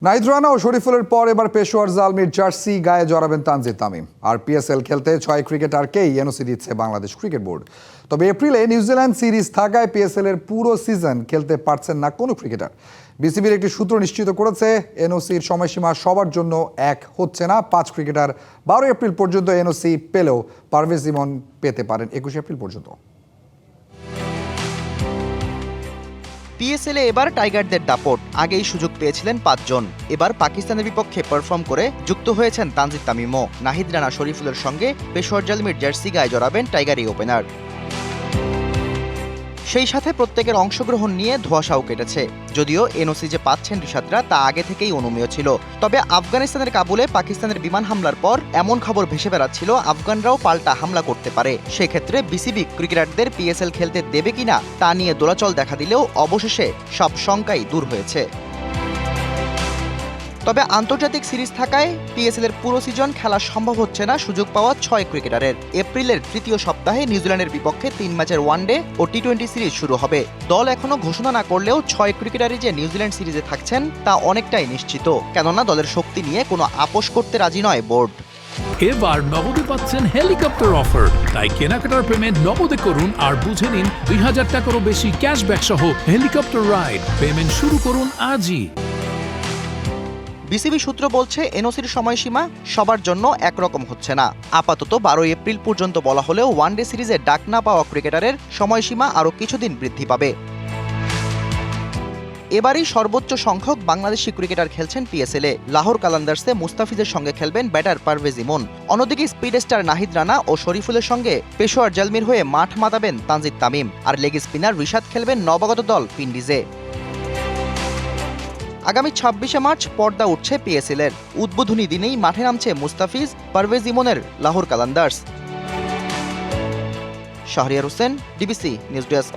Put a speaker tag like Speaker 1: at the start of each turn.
Speaker 1: নাহিদ রানা ও শরীফুলের পর এবার পেশোয়ার জালমির জার্সি গায়ে জড়াবেন তানজিদ তামিম। আর পিএসএল খেলতে 6 ক্রিকেটারকেই এনওসি দিচ্ছে বাংলাদেশ ক্রিকেট বোর্ড। তবে এপ্রিলে নিউজিল্যান্ড সিরিজ থাকায় পিএসএল এর পুরো সিজন খেলতে পারছেন না কোনো ক্রিকেটার। বিসিবির একটি সূত্র নিশ্চিত করেছে এনওসির সময়সীমা সবার জন্য এক হচ্ছে না। 5 ক্রিকেটার 12 এপ্রিল পর্যন্ত এনওসি পেলেও পারভেজ ইমন পেতে পারেন 21 এপ্রিল পর্যন্ত।
Speaker 2: পিএসএলে এবার টাইগারদের দাপট। আগেই সুযোগ পেয়েছিলেন 5 জন। এবার পাকিস্তানের বিপক্ষে পারফর্ম করে যুক্ত হয়েছেন তানজিদ তামিমও। নাহিদ রানা শরীফুলের সঙ্গে পেশোয়ার জালমির জার্সি গায়ে জড়াবেন টাইগার এই ওপেনার। সেই সাথে প্রত্যেকের অংশগ্রহণ নিয়ে ধোঁয়াশাও কেটেছে। যদিও এনওসি যে পাচ্ছেন রিশাদরা তা আগে থেকেই অনুমেয় ছিল। তবে আফগানিস্তানের কাবুলে পাকিস্তানের বিমান হামলার পর এমন খবর ভেসে বেড়াচ্ছিল আফগানরাও পাল্টা হামলা করতে পারে। সেক্ষেত্রে বিসিবি ক্রিকেটারদের পিএসএল খেলতে দেবে কিনা তা নিয়ে দোলাচল দেখা দিলেও অবশেষে সব শঙ্কাই দূর হয়েছে। তবে আন্তর্জাতিক সিরিজ থাকায় পিএসএল এর পুরো সিজন খেলা সম্ভব হচ্ছে না সুযোগ পাওয়া 6 ক্রিকেটারের। এপ্রিলের তৃতীয় সপ্তাহে নিউজিল্যান্ডের বিপক্ষে 3 ম্যাচের ওয়ানডে ও টি20 সিরিজ শুরু হবে। দল এখনো ঘোষণা না করলেও 6 ক্রিকেটারই যে নিউজিল্যান্ড সিরিজে থাকছেন তা অনেকটাই নিশ্চিত। কেননা দলের শক্তি নিয়ে কোনো আপোষ করতে রাজি নয় বোর্ড।
Speaker 3: এবার নগদে পাচ্ছেন হেলিকপ্টার অফার, তাই কেনাকাটার পেমেন্ট নগদে করুন আর বুঝে নিন 2000 টাকারও বেশি ক্যাশব্যাক সহ হেলিকপ্টার রাইড। পেমেন্ট শুরু করুন আজই।
Speaker 2: বিসিবি সূত্র বলছে এনওসির সময়সীমা সবার জন্য একরকম হচ্ছে না। আপাতত 12 এপ্রিল পর্যন্ত বলা হলেও ওয়ানডে সিরিজে ডাক না পাওয়া ক্রিকেটারের সময়সীমা আরও কিছুদিন বৃদ্ধি পাবে। এবারই সর্বোচ্চ সংখ্যক বাংলাদেশি ক্রিকেটার খেলছেন পিএসএলে। লাহোর কালান্দার্সে মুস্তাফিজের সঙ্গে খেলবেন ব্যাটার পারভেজ ইমন। অন্যদিকে স্পিড স্টার নাহিদ রানা ও শরীফুলের সঙ্গে পেশোয়ার জালমির হয়ে মাঠ মাতাবেন তানজিদ তামিম। আর লেগ স্পিনার রিশাদ খেলবেন নবাগত দল উইন্ডিজে। আগামী 26শে মার্চ পর্দা উঠছে পিএসএল এর। উদ্বোধনী দিনেই মাঠে নামছে মুস্তাফিজ, পারভেজ ইমনের Lahore Qalandars. Shahriar Hossain, DBC news desk.